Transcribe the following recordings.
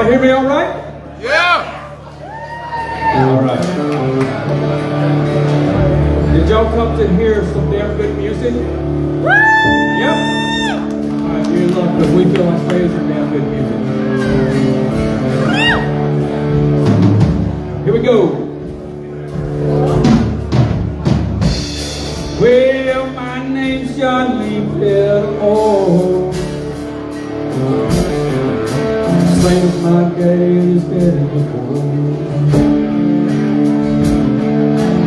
hear me all right? Yeah. All right. Did y'all come to hear some damn good music? Woo! Yep. All right, you're in luck because we feel like playing some damn good music. Here we go. Well, my name's Johnny Fillmore. Same as my daddy and his daddy before.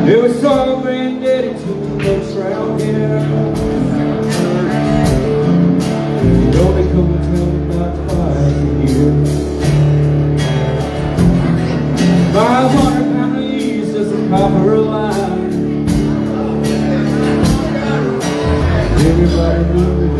It was so granddaddy too much round here. He only come and tell me about twice a year. 500 pound of yeast, just a copper line. Everybody knew it.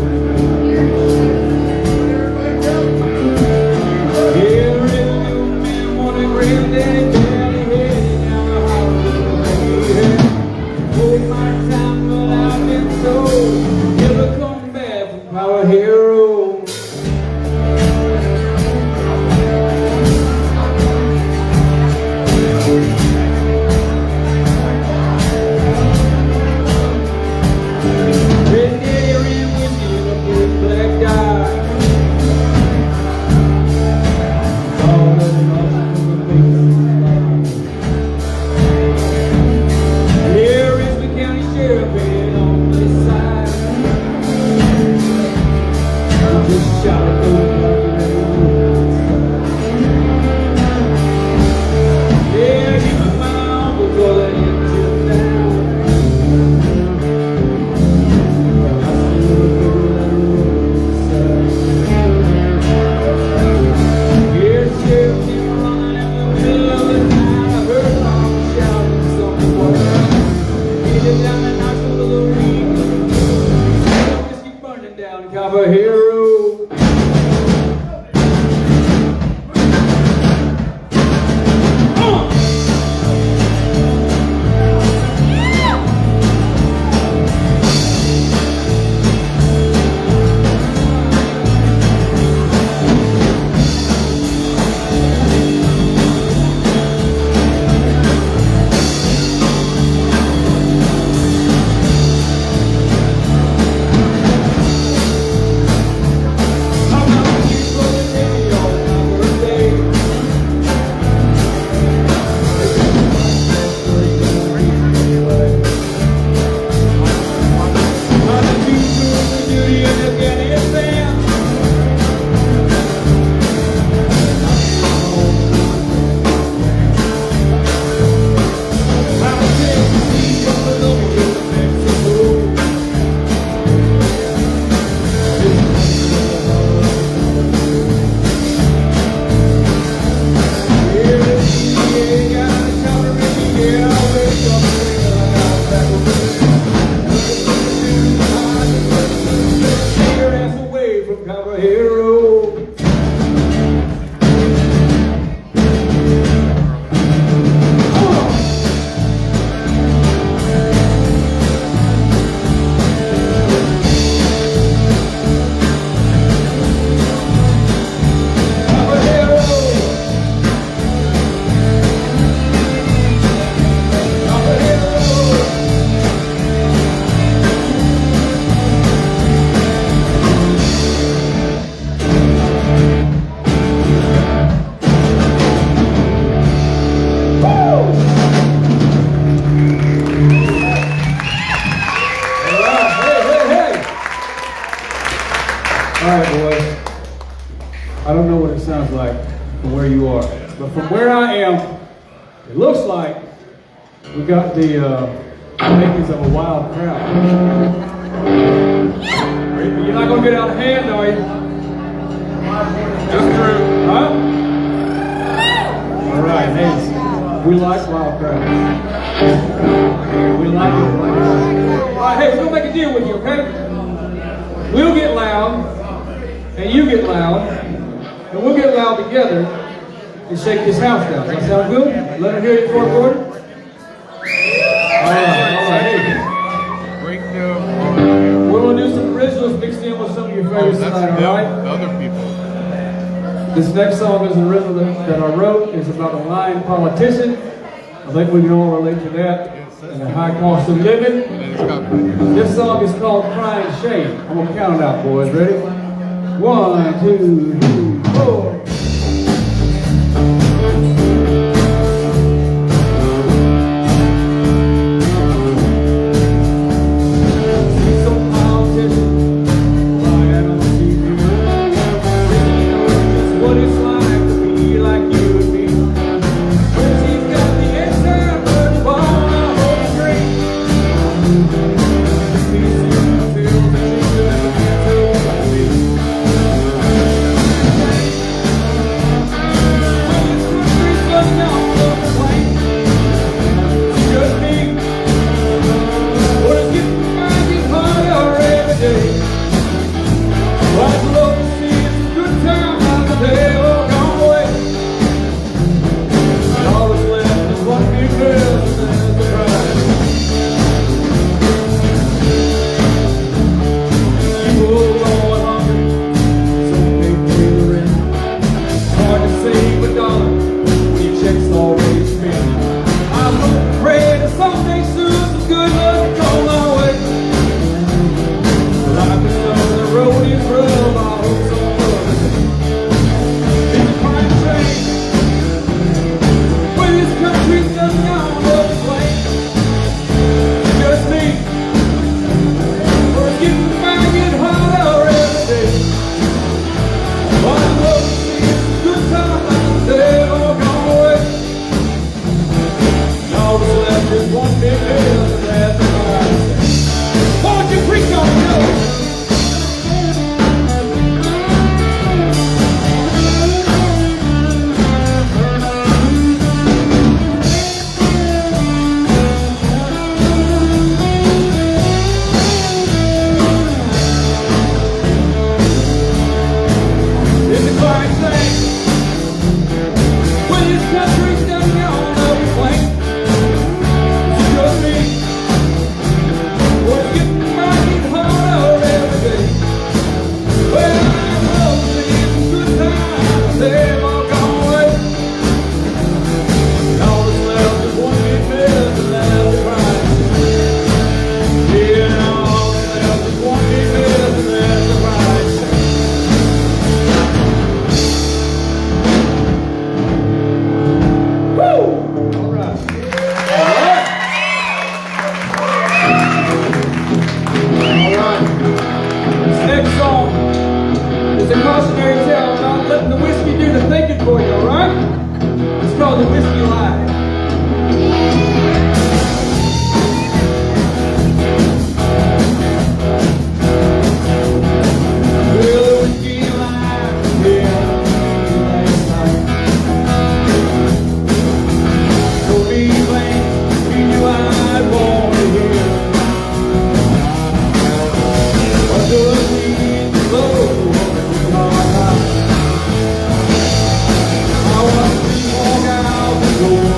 We got the makings of a wild crowd. You're not going to get out of hand, are you? Just true. Huh? All right, hey, we like wild crowds. We like it. All right, hey, we're going to make a deal with you, okay? We'll get loud, and you get loud, and we'll get loud together and shake this house down. Does that sound good? Let her hear it for a quarter. All right. Break down. We're going to do some originals mixed in with some of your favorites tonight, all right? Other people. This next song is a rhythm that I wrote. It's about a lying politician. I think we can all relate to that. And the high cost of living. This song is called Crying Shame. I'm going to count it out, boys. Ready? 1, 2, 3, 4. Go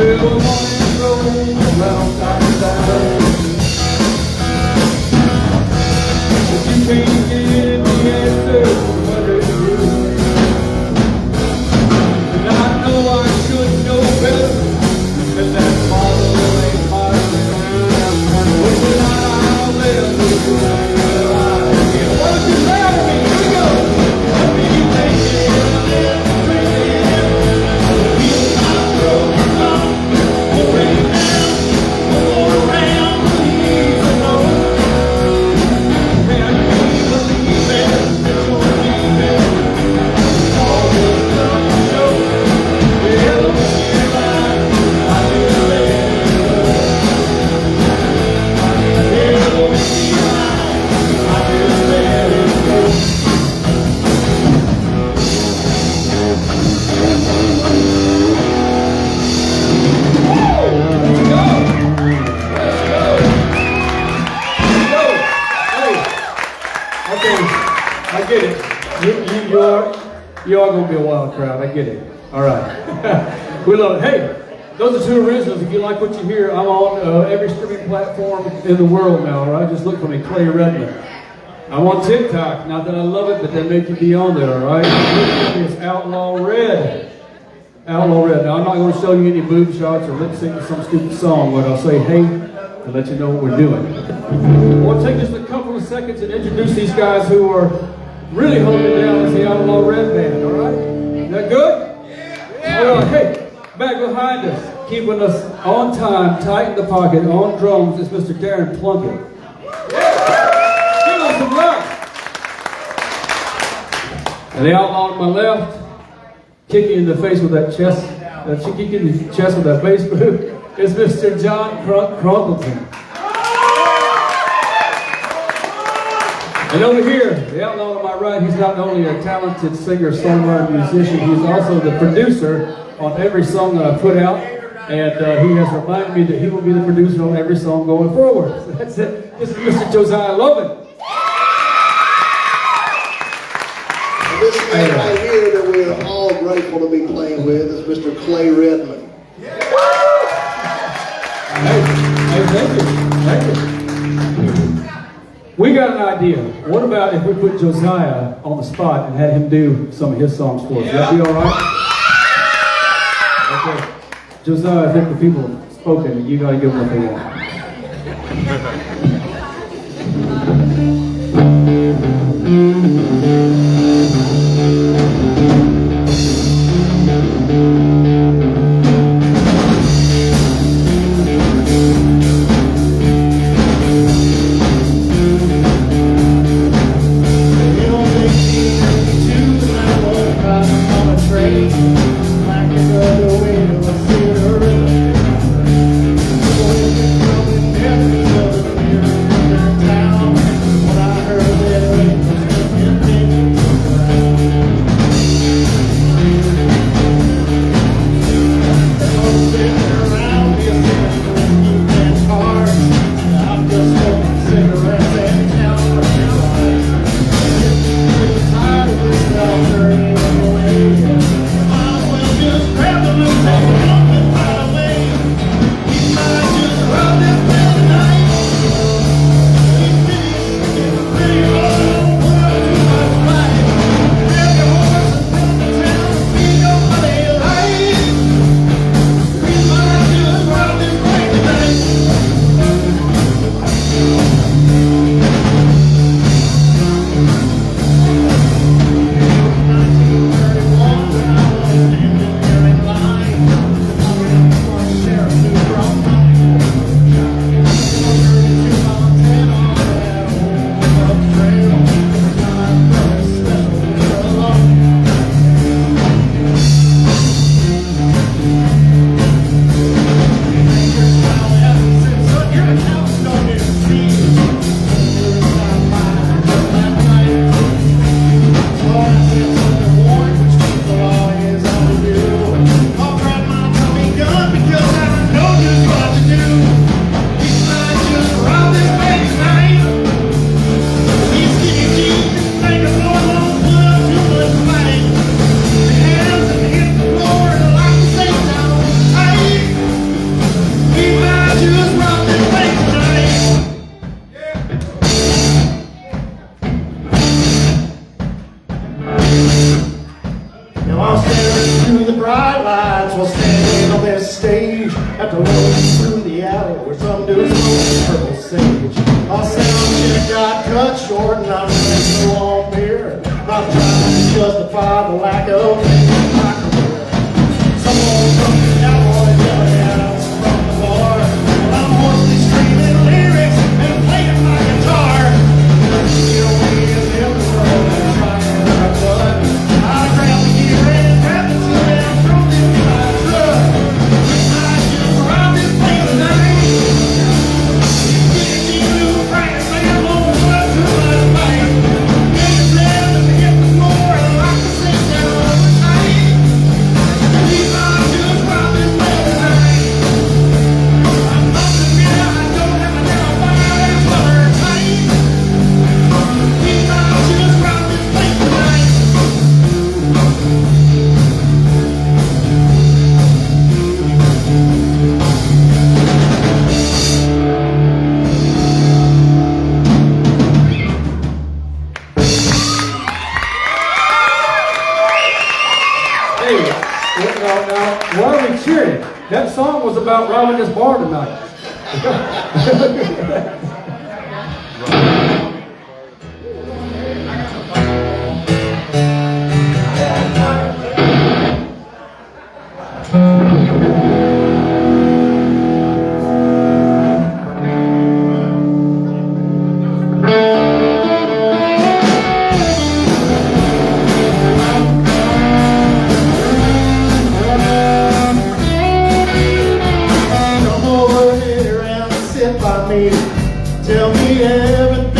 Well, morning roll round side to side. But you can't give the answer what it is. And I know I should know better, but that model ain't my friend. But tonight I'll let you know. Why don't you say to me? Here we go. Let me take it, drink it, feel my road come, pouring down, all around the ease alone. Hey, I can't believe it, it's gonna be there. All the love you show, well, I'm still alive, I just let it go. Well, I'm still alive, I just let it go. Okay, I get it. You are going to be a wild crowd. I get it. All right. We love it. Hey, those are two originals. If you like what you hear, I'm on every streaming platform in the world now, all right? Just look for me, Clay Redmond. I'm on TikTok. Not that I love it, but they make you be on there, all right? It's Outlaw Red. Outlaw Red. Now, I'm not going to show you any boob shots or lip sync to some stupid song, but I'll say, hey, to let you know what we're doing. I want to take just a couple of seconds and introduce these guys who are really holding it down as the Outlaw Red Band, all right? Is that good? Yeah. All right, hey, back behind us, keeping us on time, tight in the pocket, on drums, is Mr. Darren Plunkett. Yeah. Give us some love. And the Outlaw on my left, kicking you in the face with that chest, kicking you in the chest with that bass boot, is Mr. John Crunkleton. And over here, the Outlaw on my right, he's not only a talented singer, songwriter, musician, he's also the producer on every song that I put out. And he has reminded me that he will be the producer on every song going forward. So that's it. This is Mr. Josiah Logan. And this man right here that we're all grateful to be playing with is Mr. Clay Redmond. Hey, thank you. Thank you. We got an idea. What about if we put Josiah on the spot and had him do some of his songs for us? Would that be all right? Okay. Josiah, I think the people have spoken. You got to give them what they When I heard that After rolling through the alley where some dude smoked purple sage. Our sound check got cut short and I'm running low on beer. Not trying to justify the lack of my career. Someone from the cowboy yelling at us from the bar. Well, I'm hoarsely screaming lyrics and playing my guitar. You know me as the episode and trying to have fun. I grabbed the gear and grabbed the two and threw them in my truck. I just robbed this place tonight. Getting you crying, man, won't run too much fight. Get yourself to hit the floor and lock the sit down tight. These are just robbed this place tonight. I'm not the guy, I don't have a damn fire that's watertight. These are just robbed this place tonight. Hey, now, why are we cheering? That song was about robbing this bar tonight. Come over here and sit by me. Tell me everything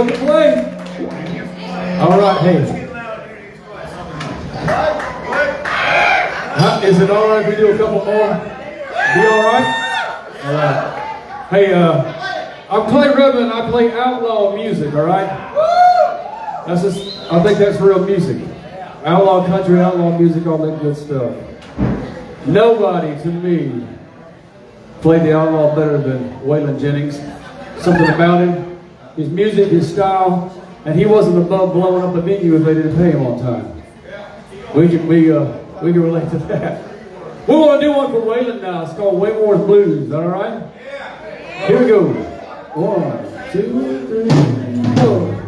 boy can play. All right, hey. Is it all right if we do a couple more? Be all right? All right. Hey, I'm Clay Redmond and I play outlaw music, all right? That's just, I think that's real music. Outlaw country, outlaw music, all that good stuff. Nobody to me played the outlaw better than Waylon Jennings. Something about him, his music, his style, and he wasn't above blowing up a venue if they didn't pay him on time. We can relate to that. We want to do one for Waylon now. It's called Wayworth Blues. Is that all right? Here we go. 1, 2, 3, 4.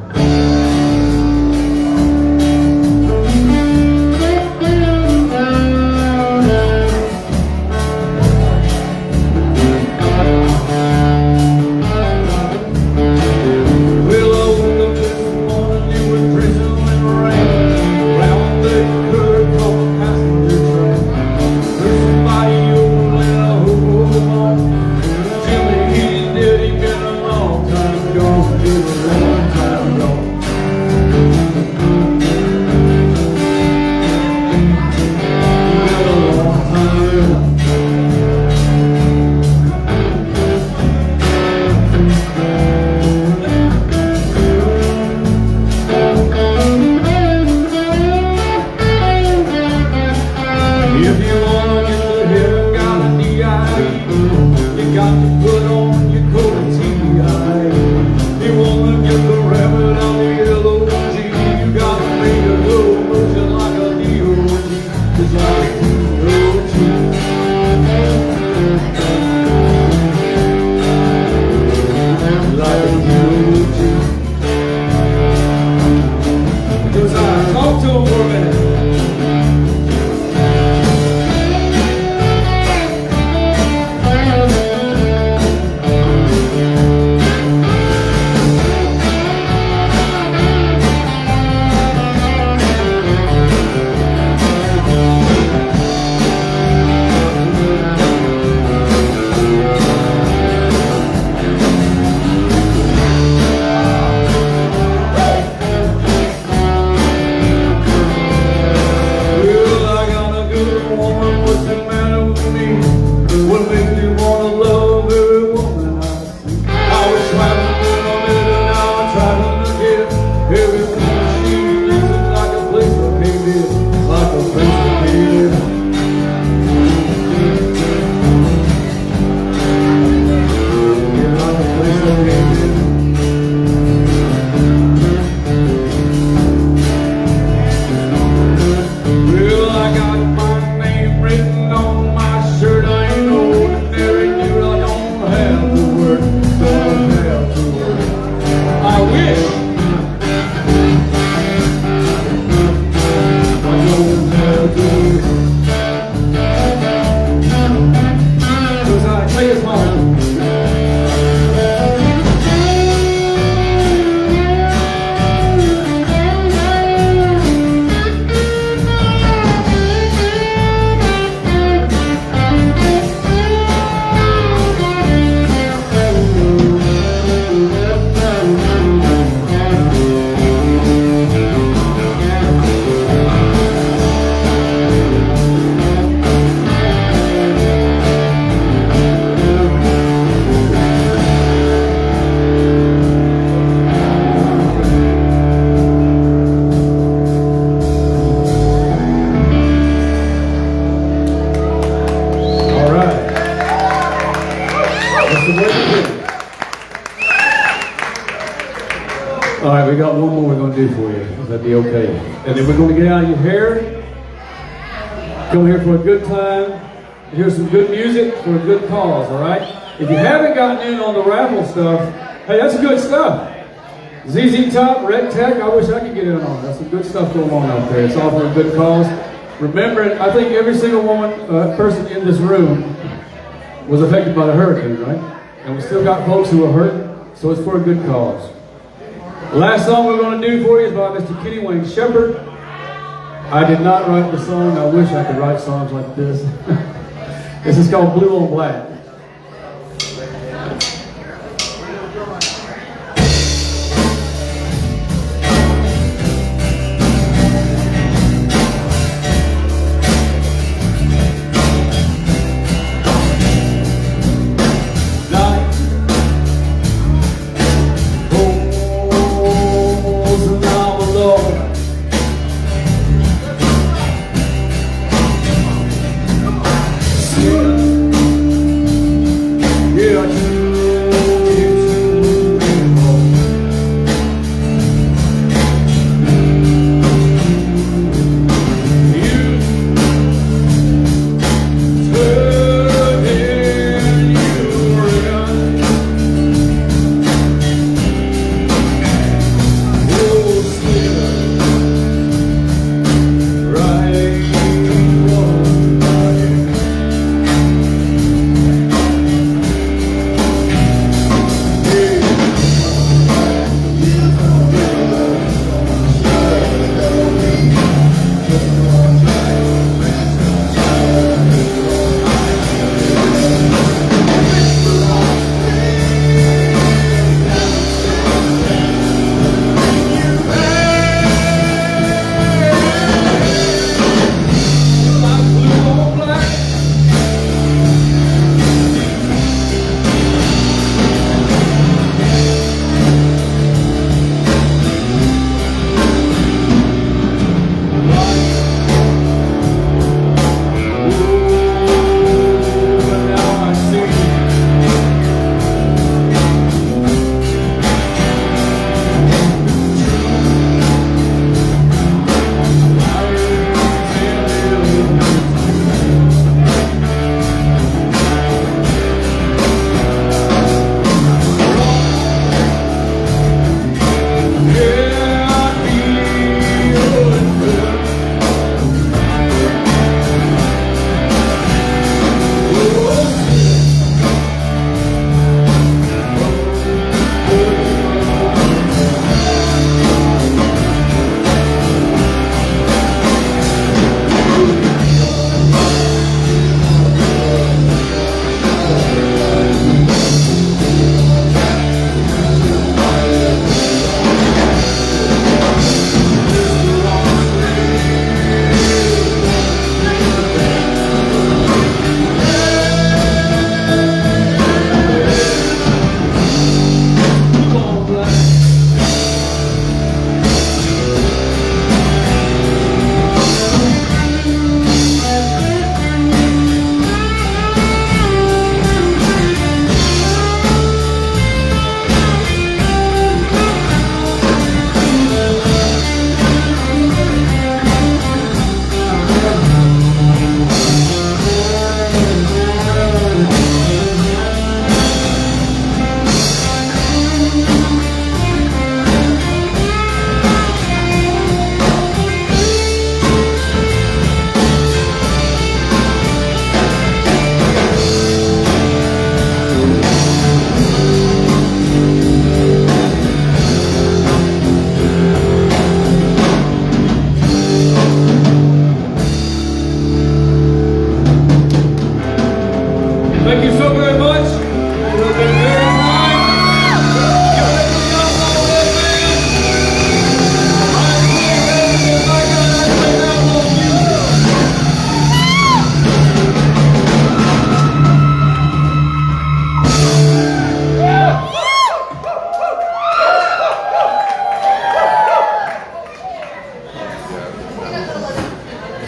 All right, we got one more we're going to do for you. That'd be okay. And then we're going to get out of your hair. Come here for a good time. Hear some good music for a good cause, all right? If you haven't gotten in on the raffle stuff, hey, that's good stuff. ZZ Top, Red Tech, I wish I could get in on it. That's some good stuff going on out there. It's all for a good cause. Remember, I think every single person in this room was affected by the hurricane, right? And we still got folks who are hurt, so it's for a good cause. The last song we're going to do for you is by Mr. Kenny Wayne Shepherd. I did not write the song. I wish I could write songs like this. This is called Blue on Black.